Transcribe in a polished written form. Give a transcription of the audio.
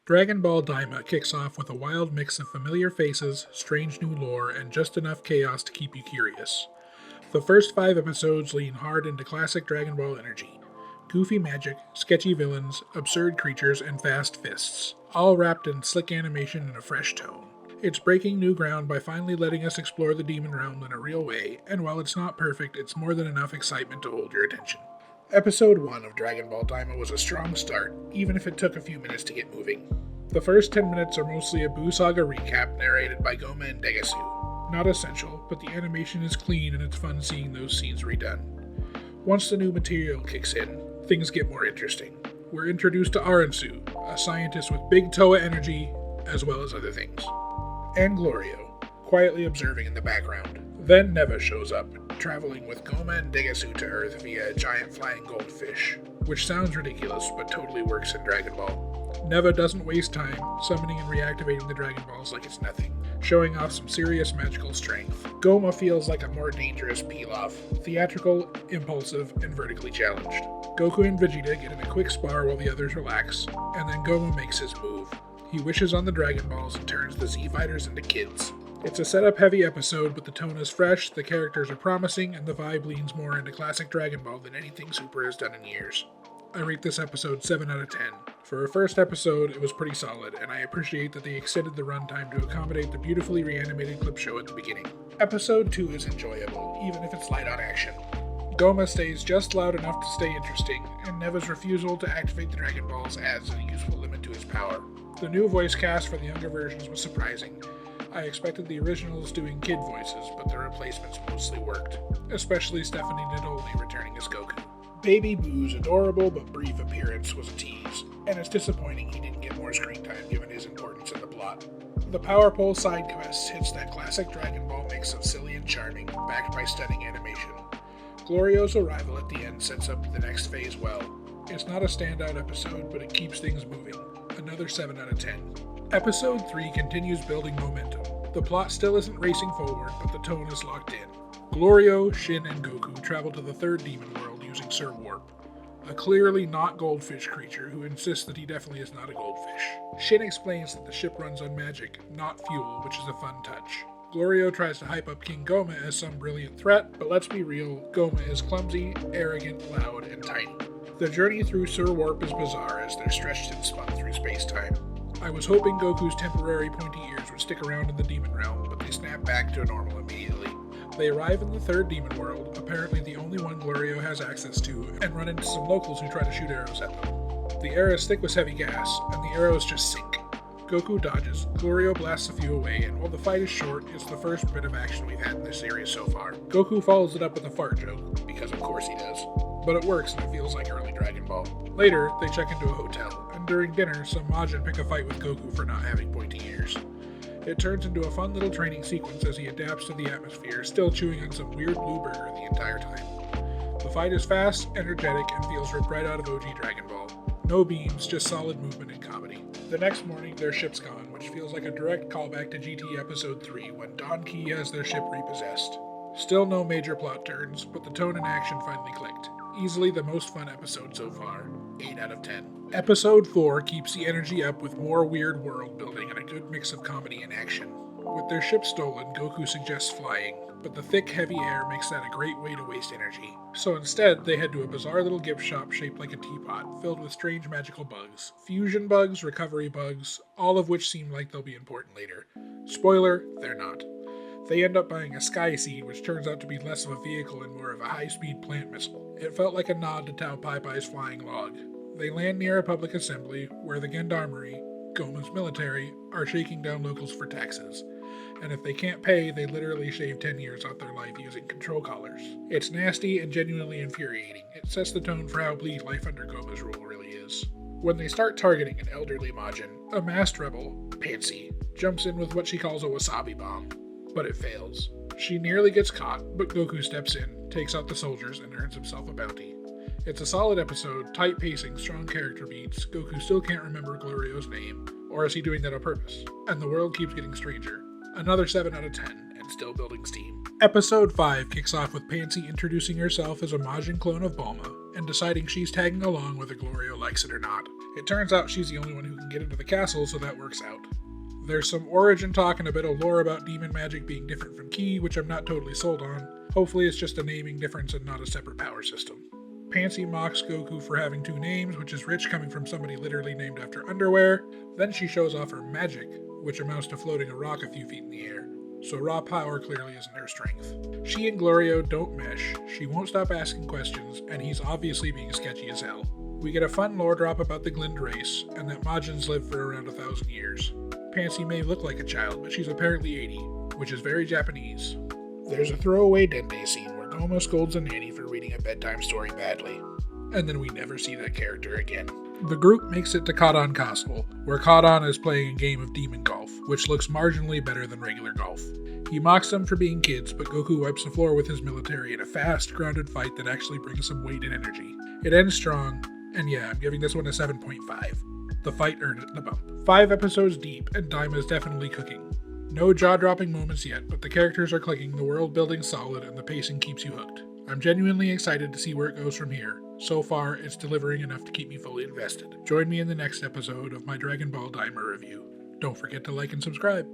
Dragon Ball Daima kicks off with a wild mix of familiar faces, strange new lore, and just enough chaos to keep you curious. The first 5 episodes lean hard into classic Dragon Ball energy. Goofy magic, sketchy villains, absurd creatures, and fast fists, all wrapped in slick animation and a fresh tone. It's breaking new ground by finally letting us explore the demon realm in a real way, and while it's not perfect, it's more than enough excitement to hold your attention. Episode 1 of Dragon Ball Daima was a strong start, even if it took a few minutes to get moving. The first 10 minutes are mostly a Buu Saga recap narrated by Goma and Degasu. Not essential, but the animation is clean and it's fun seeing those scenes redone. Once the new material kicks in, things get more interesting. We're introduced to Aransu, a scientist with big Toa energy, as well as other things. And Glorio, quietly observing in the background. Then Neva shows up, traveling with Goma and Degasu to Earth via a giant flying goldfish, which sounds ridiculous but totally works in Dragon Ball. Neva doesn't waste time, summoning and reactivating the Dragon Balls like it's nothing, showing off some serious magical strength. Goma feels like a more dangerous Pilaf, theatrical, impulsive, and vertically challenged. Goku and Vegeta get in a quick spar while the others relax, and then Goma makes his move. He wishes on the Dragon Balls and turns the Z-Fighters into kids. It's a setup-heavy episode, but the tone is fresh, the characters are promising, and the vibe leans more into classic Dragon Ball than anything Super has done in years. I rate this episode 7 out of 10. For a first episode, it was pretty solid, and I appreciate that they extended the runtime to accommodate the beautifully reanimated clip show at the beginning. Episode 2 is enjoyable, even if it's light on action. Goma stays just loud enough to stay interesting, and Neva's refusal to activate the Dragon Balls adds a useful limit to his power. The new voice cast for the younger versions was surprising. I expected the originals doing kid voices, but the replacements mostly worked, especially Stephanie Nadolny returning as Goku. Baby Buu's adorable but brief appearance was a tease, and it's disappointing he didn't get more screen time given his importance in the plot. The Power Pole side quest hits that classic Dragon Ball mix of silly and charming, backed by stunning animation. Glorio's arrival at the end sets up the next phase well. It's not a standout episode, but it keeps things moving. Another 7 out of 10. Episode 3 continues building momentum. The plot still isn't racing forward, but the tone is locked in. Glorio, Shin, and Goku travel to the third demon world using Sir Warp, a clearly not goldfish creature who insists that he definitely is not a goldfish. Shin explains that the ship runs on magic, not fuel, which is a fun touch. Glorio tries to hype up King Goma as some brilliant threat, but let's be real, Goma is clumsy, arrogant, loud, and tiny. The journey through Sir Warp is bizarre as they're stretched and spun through space-time. I was hoping Goku's temporary pointy ears would stick around in the demon realm, but they snap back to normal immediately. They arrive in the third demon world, apparently the only one Glorio has access to, and run into some locals who try to shoot arrows at them. The air is thick with heavy gas, and the arrows just sink. Goku dodges, Glorio blasts a few away, and while the fight is short, it's the first bit of action we've had in this series so far. Goku follows it up with a fart joke, because of course he does. But it works and it feels like early Dragon Ball. Later, they check into a hotel, and during dinner, some Majin pick a fight with Goku for not having pointy ears. It turns into a fun little training sequence as he adapts to the atmosphere, still chewing on some weird blue burger the entire time. The fight is fast, energetic, and feels ripped right out of OG Dragon Ball. No beams, just solid movement and comedy. The next morning, their ship's gone, which feels like a direct callback to GT Episode 3 when Don Key has their ship repossessed. Still no major plot turns, but the tone and action finally clicked. Easily the most fun episode so far. 8 out of 10. Episode 4 keeps the energy up with more weird world building and a good mix of comedy and action. With their ship stolen, Goku suggests flying, but the thick, heavy air makes that a great way to waste energy. So instead, they head to a bizarre little gift shop shaped like a teapot, filled with strange magical bugs. Fusion bugs, recovery bugs, all of which seem like they'll be important later. Spoiler, they're not. They end up buying a Sky Seed, which turns out to be less of a vehicle and more of a high-speed plant missile. It felt like a nod to Tao Pai Pai's flying log. They land near a public assembly, where the Gendarmerie, Goma's military, are shaking down locals for taxes. And if they can't pay, they literally shave 10 years off their life using control collars. It's nasty and genuinely infuriating. It sets the tone for how bleak life under Goma's rule really is. When they start targeting an elderly Majin, a masked rebel, Pansy, jumps in with what she calls a wasabi bomb. But it fails. She nearly gets caught, but Goku steps in, takes out the soldiers, and earns himself a bounty. It's a solid episode, tight pacing, strong character beats. Goku still can't remember Glorio's name, or is he doing that on purpose? And the world keeps getting stranger. Another 7 out of 10, and still building steam. Episode 5 kicks off with Pansy introducing herself as a Majin clone of Bulma, and deciding she's tagging along whether Glorio likes it or not. It turns out she's the only one who can get into the castle, so that works out. There's some origin talk and a bit of lore about demon magic being different from Ki, which I'm not totally sold on. Hopefully it's just a naming difference and not a separate power system. Pansy mocks Goku for having 2 names, which is rich coming from somebody literally named after underwear. Then she shows off her magic, which amounts to floating a rock a few feet in the air. So raw power clearly isn't her strength. She and Glorio don't mesh, she won't stop asking questions, and he's obviously being sketchy as hell. We get a fun lore drop about the Glind race, and that Majins live for around 1,000 years. Pansy may look like a child, but she's apparently 80, which is very Japanese. There's a throwaway Dende scene where Goma scolds a nanny for reading a bedtime story badly, and then we never see that character again. The group makes it to Kadon Castle, where Kadon is playing a game of demon golf, which looks marginally better than regular golf. He mocks them for being kids, but Goku wipes the floor with his military in a fast, grounded fight that actually brings some weight and energy. It ends strong, and yeah, I'm giving this one a 7.5. The fight earned it the bump. 5 episodes deep, and Daima is definitely cooking. No jaw-dropping moments yet, but the characters are clicking, the world building's solid, and the pacing keeps you hooked. I'm genuinely excited to see where it goes from here. So far, it's delivering enough to keep me fully invested. Join me in the next episode of my Dragon Ball Daima review. Don't forget to like and subscribe.